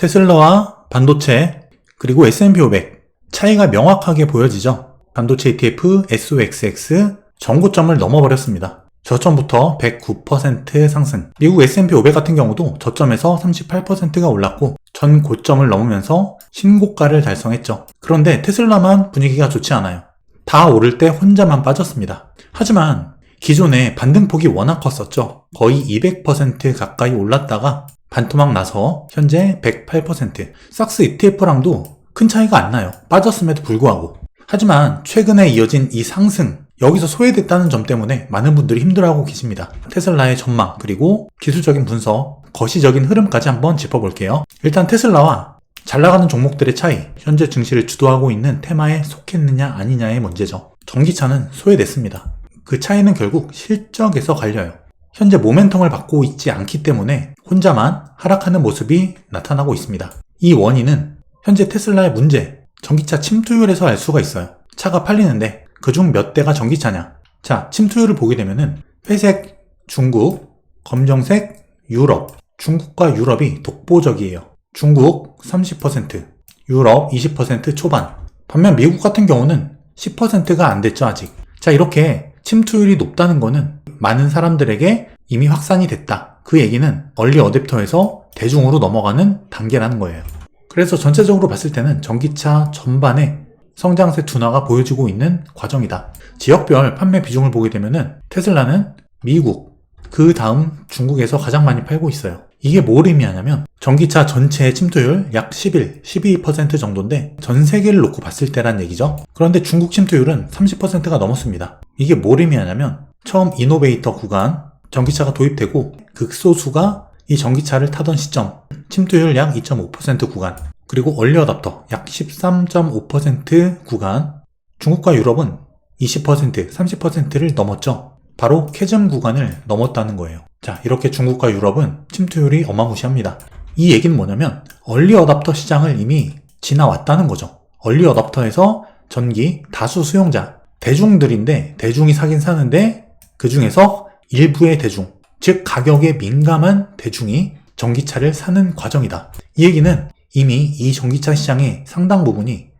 테슬라와 반도체 그리고 S&P 500 차이가 명확하게 보여지죠. 반도체 ETF SOXX 전고점을 넘어버렸습니다. 저점부터 109% 상승. 미국 S&P 500 같은 경우도 저점에서 38%가 올랐고 전 고점을 넘으면서 신고가를 달성했죠. 그런데 테슬라만 분위기가 좋지 않아요. 다 오를 때 혼자만 빠졌습니다. 하지만 기존에 반등폭이 워낙 컸었죠. 거의 200% 가까이 올랐다가 반토막 나서 현재 108%. 삭스 ETF랑도 큰 차이가 안 나요. 빠졌음에도 불구하고. 하지만 최근에 이어진 이 상승, 여기서 소외됐다는 점 때문에 많은 분들이 힘들어하고 계십니다. 테슬라의 전망 그리고 기술적인 분석, 거시적인 흐름까지 한번 짚어볼게요. 일단 테슬라와 잘 나가는 종목들의 차이, 현재 증시를 주도하고 있는 테마에 속했느냐 아니냐의 문제죠. 전기차는 소외됐습니다. 그 차이는 결국 실적에서 갈려요. 현재 모멘텀을 받고 있지 않기 때문에 혼자만 하락하는 모습이 나타나고 있습니다. 이 원인은 현재 테슬라의 문제, 전기차 침투율에서 알 수가 있어요. 차가 팔리는데 그중 몇 대가 전기차냐. 자, 침투율을 보게 되면은 회색 중국, 검정색 유럽. 중국과 유럽이 독보적이에요. 중국 30%, 유럽 20% 초반. 반면 미국 같은 경우는 10%가 안 됐죠, 아직. 자, 이렇게 침투율이 높다는 거는 많은 사람들에게 이미 확산이 됐다. 그 얘기는 얼리 어댑터에서 대중으로 넘어가는 단계라는 거예요. 그래서 전체적으로 봤을 때는 전기차 전반에 성장세 둔화가 보여지고 있는 과정이다. 지역별 판매 비중을 보게 되면은 테슬라는 미국, 그 다음 중국에서 가장 많이 팔고 있어요. 이게 뭘 의미하냐면 전기차 전체의 침투율 약 11, 12% 정도인데 전 세계를 놓고 봤을 때란 얘기죠. 그런데 중국 침투율은 30%가 넘었습니다. 이게 뭘 의미하냐면 처음 이노베이터 구간, 전기차가 도입되고 극소수가 이 전기차를 타던 시점, 침투율 약 2.5% 구간, 그리고 얼리 어답터 약 13.5% 구간, 중국과 유럽은 20%, 30%를 넘었죠. 바로 캐즘 구간을 넘었다는 거예요. 자, 이렇게 중국과 유럽은 침투율이 어마무시합니다. 이 얘기는 뭐냐면 얼리 어답터 시장을 이미 지나왔다는 거죠. 얼리 어답터에서 전기 다수 수용자, 대중들인데 대중이 사긴 사는데 그 중에서 일부의 대중, 즉 가격에 민감한 대중이 전기차를 사는 과정이다. 이 얘기는 이미 이 전기차 시장의 상당 부분이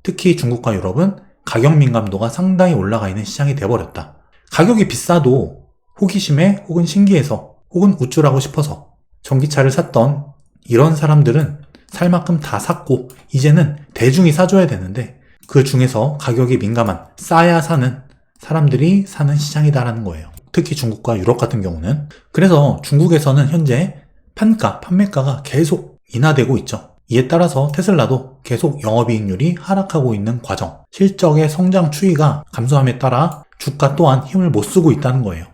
특히 중국과 유럽은 가격 민감도가 상당히 올라가 있는 시장이 돼버렸다. 가격이 비싸도 호기심에 혹은 신기해서 혹은 우쭐하고 싶어서 전기차를 샀던 이런 사람들은 살 만큼 다 샀고 이제는 대중이 사줘야 되는데 그 중에서 가격이 민감한 싸야 사는 사람들이 사는 시장이다라는 거예요. 특히 중국과 유럽 같은 경우는. 그래서 중국에서는 현재 판매가가 계속 인하되고 있죠. 이에 따라서 테슬라도 계속 영업이익률이 하락하고 있는 과정, 실적의 성장 추이가 감소함에 따라 주가 또한 힘을 못 쓰고 있다는 거예요.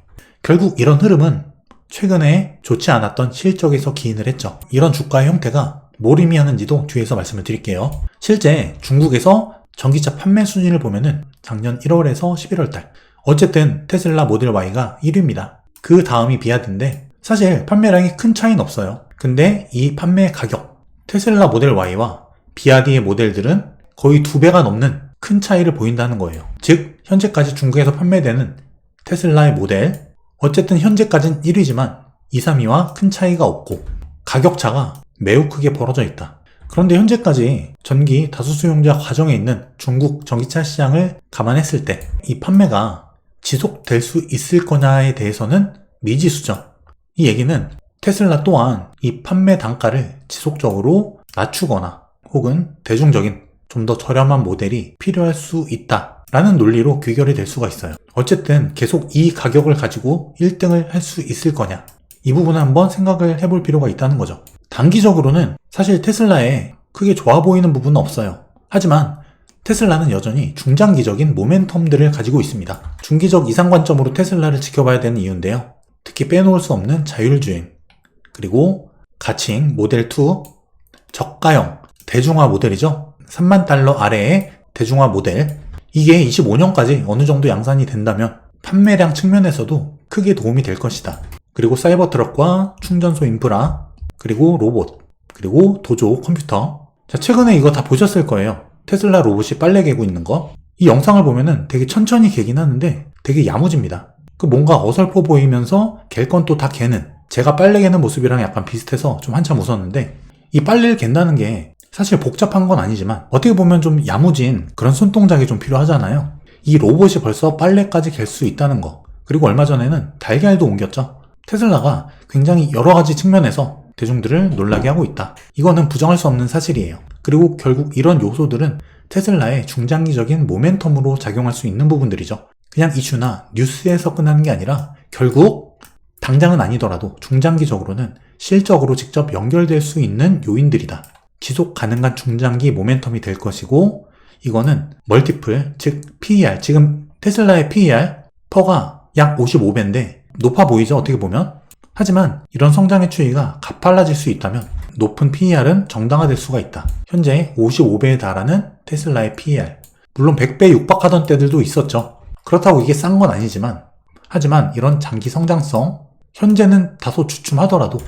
결국 이런 흐름은 최근에 좋지 않았던 실적에서 기인을 했죠. 이런 주가의 형태가 뭘 의미하는지도 뒤에서 말씀을 드릴게요. 실제 중국에서 전기차 판매 순위를 보면은 작년 1월에서 11월달 어쨌든 테슬라 모델 Y가 1위입니다. 그 다음이 비아드인데 사실 판매량이 큰 차이는 없어요. 근데 이 판매 가격, 테슬라 모델 Y와 비아드의 모델들은 거의 2배가 넘는 큰 차이를 보인다는 거예요. 즉 현재까지 중국에서 판매되는 테슬라의 모델, 어쨌든 현재까지는 1위지만 2, 3위와 큰 차이가 없고 가격차가 매우 크게 벌어져 있다. 그런데 현재까지 전기 다수 수용자 과정에 있는 중국 전기차 시장을 감안했을 때 이 판매가 지속될 수 있을 거냐에 대해서는 미지수죠. 이 얘기는 테슬라 또한 이 판매 단가를 지속적으로 낮추거나 혹은 대중적인 좀 더 저렴한 모델이 필요할 수 있다라는 논리로 귀결이 될 수가 있어요. 어쨌든 계속 이 가격을 가지고 1등을 할 수 있을 거냐, 이 부분은 한번 생각을 해볼 필요가 있다는 거죠. 단기적으로는 사실 테슬라에 크게 좋아 보이는 부분은 없어요. 하지만 테슬라는 여전히 중장기적인 모멘텀들을 가지고 있습니다. 중기적 이상 관점으로 테슬라를 지켜봐야 되는 이유인데요. 특히 빼놓을 수 없는 자율주행, 그리고 가칭 모델2, 저가형, 대중화 모델이죠. 3만 달러 아래의 대중화 모델, 이게 25년까지 어느 정도 양산이 된다면 판매량 측면에서도 크게 도움이 될 것이다. 그리고 사이버 트럭과 충전소 인프라, 그리고 로봇, 그리고 도조 컴퓨터. 자, 최근에 이거 다 보셨을 거예요. 테슬라 로봇이 빨래 개고 있는 거. 이 영상을 보면은 되게 천천히 개긴 하는데 되게 야무집니다. 그 뭔가 어설퍼 보이면서 갤 건 또 다 개는, 제가 빨래 개는 모습이랑 약간 비슷해서 좀 한참 웃었는데, 이 빨래를 갠다는 게 사실 복잡한 건 아니지만 어떻게 보면 좀 야무진 그런 손동작이 좀 필요하잖아요. 이 로봇이 벌써 빨래까지 갤 수 있다는 거. 그리고 얼마 전에는 달걀도 옮겼죠. 테슬라가 굉장히 여러 가지 측면에서 대중들을 놀라게 하고 있다. 이거는 부정할 수 없는 사실이에요. 그리고 결국 이런 요소들은 테슬라의 중장기적인 모멘텀으로 작용할 수 있는 부분들이죠. 그냥 이슈나 뉴스에서 끝나는 게 아니라 결국 당장은 아니더라도 중장기적으로는 실적으로 직접 연결될 수 있는 요인들이다. 지속 가능한 중장기 모멘텀이 될 것이고 이거는 멀티플, 즉 PER, 지금 테슬라의 PER, 퍼가 약 55배인데 높아 보이죠, 어떻게 보면? 하지만 이런 성장의 추이가 가팔라질 수 있다면 높은 PER은 정당화될 수가 있다. 현재 55배에 달하는 테슬라의 PER. 물론 100배에 육박하던 때들도 있었죠. 그렇다고 이게 싼 건 아니지만, 하지만 이런 장기 성장성, 현재는 다소 주춤하더라도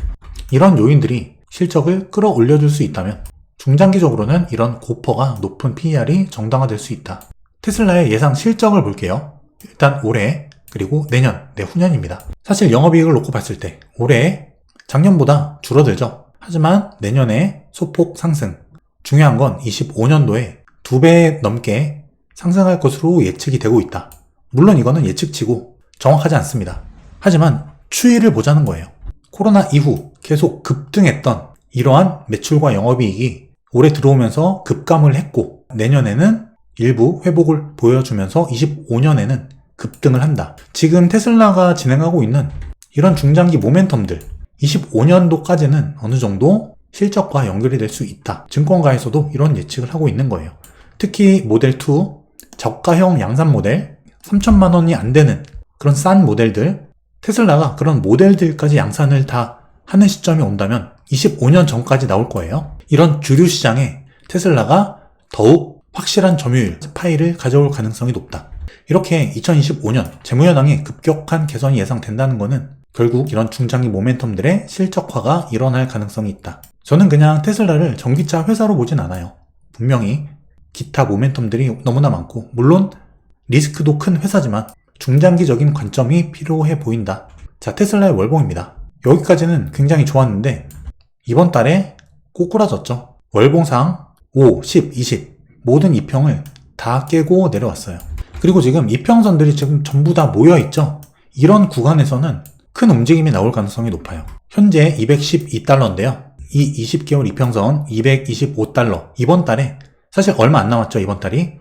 이런 요인들이 실적을 끌어올려줄 수 있다면 중장기적으로는 이런 고퍼가 높은 PER이 정당화될 수 있다. 테슬라의 예상 실적을 볼게요. 일단 올해 그리고 내년, 내후년입니다. 사실 영업이익을 놓고 봤을 때 올해 작년보다 줄어들죠. 하지만 내년에 소폭 상승. 중요한 건 25년도에 2배 넘게 상승할 것으로 예측이 되고 있다. 물론 이거는 예측치고 정확하지 않습니다. 하지만 추이를 보자는 거예요. 코로나 이후 계속 급등했던 이러한 매출과 영업이익이 올해 들어오면서 급감을 했고 내년에는 일부 회복을 보여주면서 25년에는 급등을 한다. 지금 테슬라가 진행하고 있는 이런 중장기 모멘텀들 25년도까지는 어느 정도 실적과 연결이 될 수 있다. 증권가에서도 이런 예측을 하고 있는 거예요. 특히 모델2 저가형 양산 모델 3천만 원이 안 되는 그런 싼 모델들 테슬라가 그런 모델들까지 양산을 다 하는 시점이 온다면 25년 전까지 나올 거예요. 이런 주류 시장에 테슬라가 더욱 확실한 점유율 파이를 가져올 가능성이 높다. 이렇게 2025년 재무현황의 급격한 개선이 예상된다는 것은 결국 이런 중장기 모멘텀들의 실적화가 일어날 가능성이 있다. 저는 그냥 테슬라를 전기차 회사로 보진 않아요. 분명히 기타 모멘텀들이 너무나 많고 물론 리스크도 큰 회사지만 중장기적인 관점이 필요해 보인다. 자, 테슬라의 월봉입니다. 여기까지는 굉장히 좋았는데 이번 달에 꼬꾸라졌죠. 월봉상 5, 10, 20 모든 이평을 다 깨고 내려왔어요. 그리고 지금 이평선들이 지금 전부 다 모여있죠. 이런 구간에서는 큰 움직임이 나올 가능성이 높아요. 현재 212달러인데요. 이 20개월 이평선 225달러. 이번 달에 사실 얼마 안 남았죠. 이번 달이.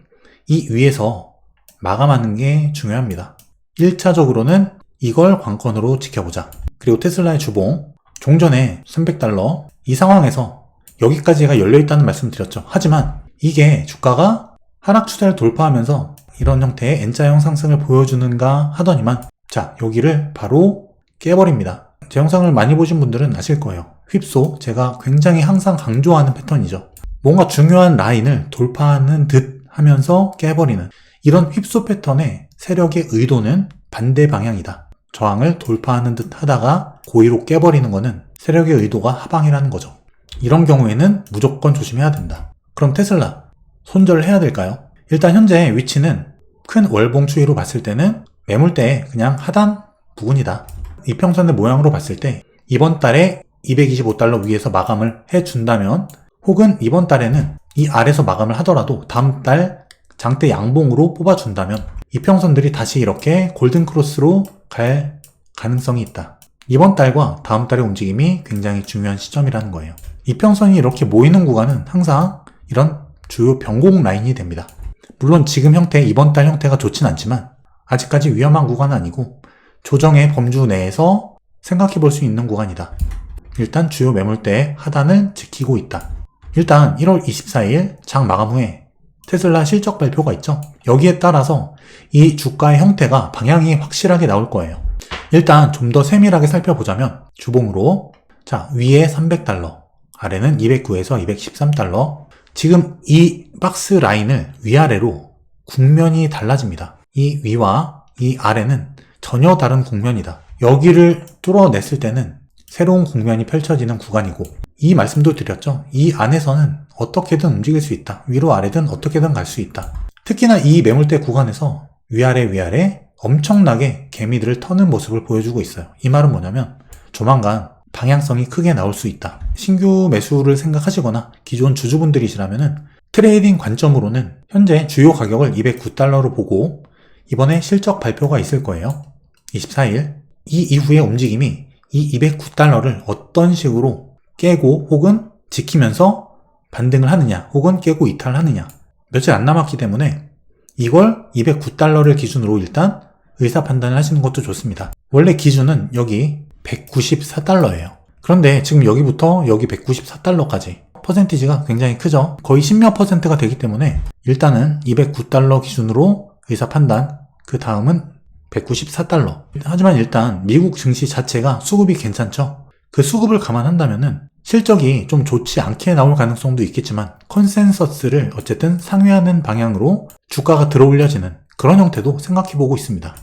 이 위에서 마감하는 게 중요합니다. 1차적으로는 이걸 관건으로 지켜보자. 그리고 테슬라의 주봉 종전에 300달러 이 상황에서 여기까지가 열려있다는 말씀을 드렸죠. 하지만 이게 주가가 하락 추세를 돌파하면서 이런 형태의 N자형 상승을 보여주는가 하더니만 자, 여기를 바로 깨버립니다. 제 영상을 많이 보신 분들은 아실 거예요. 휩소, 제가 굉장히 항상 강조하는 패턴이죠. 뭔가 중요한 라인을 돌파하는 듯 하면서 깨버리는 이런 휩소 패턴의 세력의 의도는 반대 방향이다. 저항을 돌파하는 듯 하다가 고의로 깨버리는 거는 세력의 의도가 하방이라는 거죠. 이런 경우에는 무조건 조심해야 된다. 그럼 테슬라 손절해야 될까요? 일단 현재 위치는 큰 월봉 추이로 봤을 때는 매물대의 그냥 하단 부근이다. 이평선의 모양으로 봤을 때 이번 달에 225달러 위에서 마감을 해준다면 혹은 이번 달에는 이 아래서 마감을 하더라도 다음 달 장대 양봉으로 뽑아준다면 이평선들이 다시 이렇게 골든크로스로 갈 가능성이 있다. 이번 달과 다음 달의 움직임이 굉장히 중요한 시점이라는 거예요. 이평선이 이렇게 모이는 구간은 항상 이런 주요 변곡 라인이 됩니다. 물론 지금 형태, 이번 달 형태가 좋진 않지만 아직까지 위험한 구간은 아니고 조정의 범주 내에서 생각해 볼 수 있는 구간이다. 일단 주요 매물대의 하단을 지키고 있다. 일단 1월 24일 장 마감 후에 테슬라 실적 발표가 있죠. 여기에 따라서 이 주가의 형태가 방향이 확실하게 나올 거예요. 일단 좀 더 세밀하게 살펴보자면 주봉으로 자 위에 300달러 아래는 209에서 213달러 지금 이 박스 라인을 위아래로 국면이 달라집니다. 이 위와 이 아래는 전혀 다른 국면이다. 여기를 뚫어냈을 때는 새로운 국면이 펼쳐지는 구간이고 이 말씀도 드렸죠. 이 안에서는 어떻게든 움직일 수 있다. 위로 아래든 어떻게든 갈 수 있다. 특히나 이 매물대 구간에서 위아래 엄청나게 개미들을 터는 모습을 보여주고 있어요. 이 말은 뭐냐면 조만간 방향성이 크게 나올 수 있다. 신규 매수를 생각하시거나 기존 주주분들이시라면은 트레이딩 관점으로는 현재 주요 가격을 209달러로 보고 이번에 실적 발표가 있을 거예요. 24일. 이 이후의 움직임이 이 209달러를 어떤 식으로 깨고 혹은 지키면서 반등을 하느냐 혹은 깨고 이탈하느냐 며칠 안 남았기 때문에 이걸 209달러를 기준으로 일단 의사 판단을 하시는 것도 좋습니다. 원래 기준은 여기 194달러예요. 그런데 지금 여기부터 여기 194달러까지 퍼센티지가 굉장히 크죠. 거의 10몇 퍼센트가 되기 때문에 일단은 209달러 기준으로 의사 판단, 그 다음은 194달러. 하지만 일단 미국 증시 자체가 수급이 괜찮죠. 그 수급을 감안한다면은 실적이 좀 좋지 않게 나올 가능성도 있겠지만 컨센서스를 어쨌든 상회하는 방향으로 주가가 들어올려지는 그런 형태도 생각해보고 있습니다.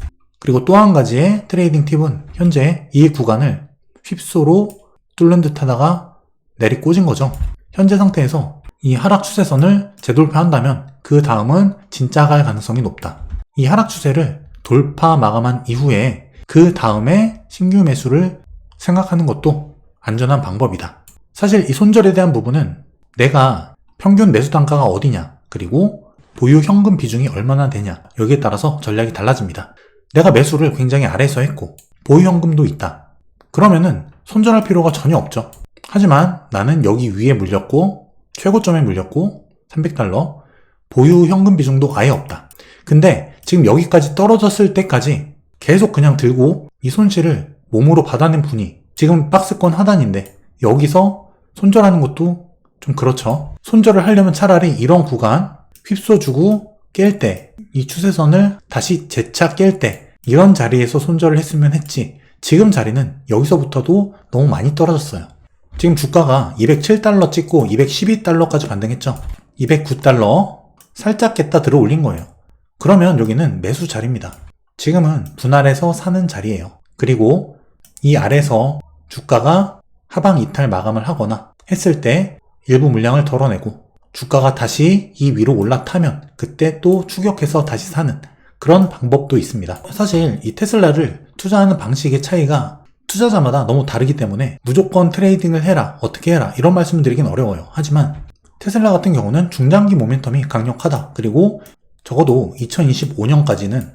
그리고 또 한 가지의 트레이딩 팁은 현재 이 구간을 휩소로 뚫는 듯 하다가 내리꽂은 거죠. 현재 상태에서 이 하락 추세선을 재돌파한다면 그 다음은 진짜 갈 가능성이 높다. 이 하락 추세를 돌파 마감한 이후에 그 다음에 신규 매수를 생각하는 것도 안전한 방법이다. 사실 이 손절에 대한 부분은 내가 평균 매수 단가가 어디냐 그리고 보유 현금 비중이 얼마나 되냐 여기에 따라서 전략이 달라집니다. 내가 매수를 굉장히 아래에서 했고 보유 현금도 있다. 그러면은 손절할 필요가 전혀 없죠. 하지만 나는 여기 위에 물렸고 최고점에 물렸고 300달러 보유 현금 비중도 아예 없다. 근데 지금 여기까지 떨어졌을 때까지 계속 그냥 들고 이 손실을 몸으로 받아낸 분이 지금 박스권 하단인데 여기서 손절하는 것도 좀 그렇죠. 손절을 하려면 차라리 이런 구간 휩써주고 깰 때 이 추세선을 다시 재차 깰 때 이런 자리에서 손절을 했으면 했지 지금 자리는 여기서부터도 너무 많이 떨어졌어요. 지금 주가가 207달러 찍고 212달러까지 반등했죠. 209달러 살짝 깼다 들어 올린 거예요. 그러면 여기는 매수 자리입니다. 지금은 분할해서 사는 자리예요. 그리고 이 아래서 주가가 하방 이탈 마감을 하거나 했을 때 일부 물량을 덜어내고 주가가 다시 이 위로 올라타면 그때 또 추격해서 다시 사는 그런 방법도 있습니다. 사실 이 테슬라를 투자하는 방식의 차이가 투자자마다 너무 다르기 때문에 무조건 트레이딩을 해라, 어떻게 해라 이런 말씀을 드리긴 어려워요. 하지만 테슬라 같은 경우는 중장기 모멘텀이 강력하다. 그리고 적어도 2025년까지는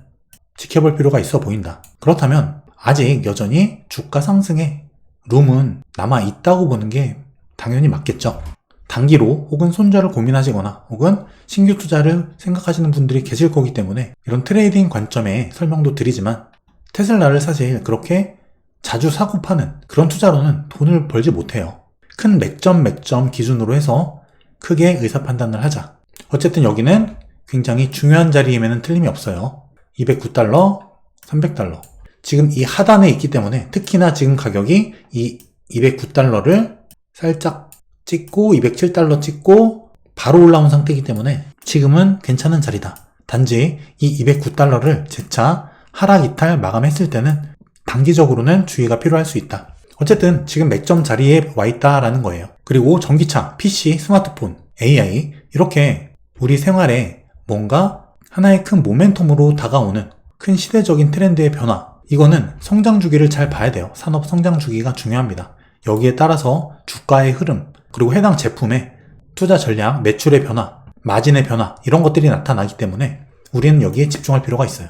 지켜볼 필요가 있어 보인다. 그렇다면 아직 여전히 주가 상승에 룸은 남아 있다고 보는 게 당연히 맞겠죠. 단기로 혹은 손절을 고민하시거나 혹은 신규 투자를 생각하시는 분들이 계실 거기 때문에 이런 트레이딩 관점에 설명도 드리지만 테슬라를 사실 그렇게 자주 사고 파는 그런 투자로는 돈을 벌지 못해요. 큰 맥점 기준으로 해서 크게 의사 판단을 하자. 어쨌든 여기는 굉장히 중요한 자리임에는 틀림이 없어요. 209달러, 300달러. 지금 이 하단에 있기 때문에 특히나 지금 가격이 이 209달러를 살짝 찍고 207달러 찍고 바로 올라온 상태이기 때문에 지금은 괜찮은 자리다. 단지 이 209달러를 재차 하락 이탈 마감했을 때는 단기적으로는 주의가 필요할 수 있다. 어쨌든 지금 맥점 자리에 와 있다라는 거예요. 그리고 전기차, PC, 스마트폰, AI 이렇게 우리 생활에 뭔가 하나의 큰 모멘텀으로 다가오는 큰 시대적인 트렌드의 변화 이거는 성장 주기를 잘 봐야 돼요. 산업 성장 주기가 중요합니다. 여기에 따라서 주가의 흐름 그리고 해당 제품의 투자 전략, 매출의 변화, 마진의 변화 이런 것들이 나타나기 때문에 우리는 여기에 집중할 필요가 있어요.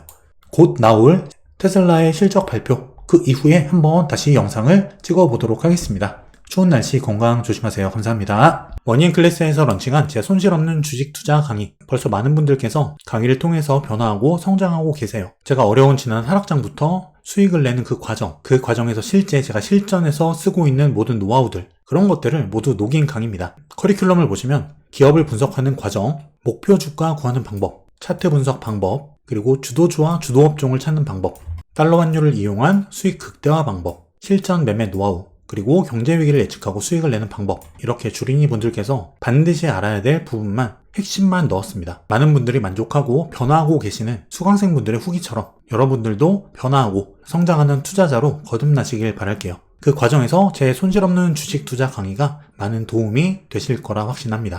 곧 나올 테슬라의 실적 발표 그 이후에 한번 다시 영상을 찍어보도록 하겠습니다. 추운 날씨 건강 조심하세요. 감사합니다. 머니앤 클래스에서 런칭한 제 손실 없는 주식 투자 강의 벌써 많은 분들께서 강의를 통해서 변화하고 성장하고 계세요. 제가 어려운 지난 하락장부터 수익을 내는 그 과정에서 실제 제가 실전에서 쓰고 있는 모든 노하우들 그런 것들을 모두 녹인 강의입니다. 커리큘럼을 보시면 기업을 분석하는 과정, 목표 주가 구하는 방법, 차트 분석 방법, 그리고 주도주와 주도업종을 찾는 방법, 달러 환율을 이용한 수익 극대화 방법, 실전 매매 노하우, 그리고 경제 위기를 예측하고 수익을 내는 방법 이렇게 주린이 분들께서 반드시 알아야 될 부분만 핵심만 넣었습니다. 많은 분들이 만족하고 변화하고 계시는 수강생 분들의 후기처럼 여러분들도 변화하고 성장하는 투자자로 거듭나시길 바랄게요. 그 과정에서 제 손실 없는 주식 투자 강의가 많은 도움이 되실 거라 확신합니다.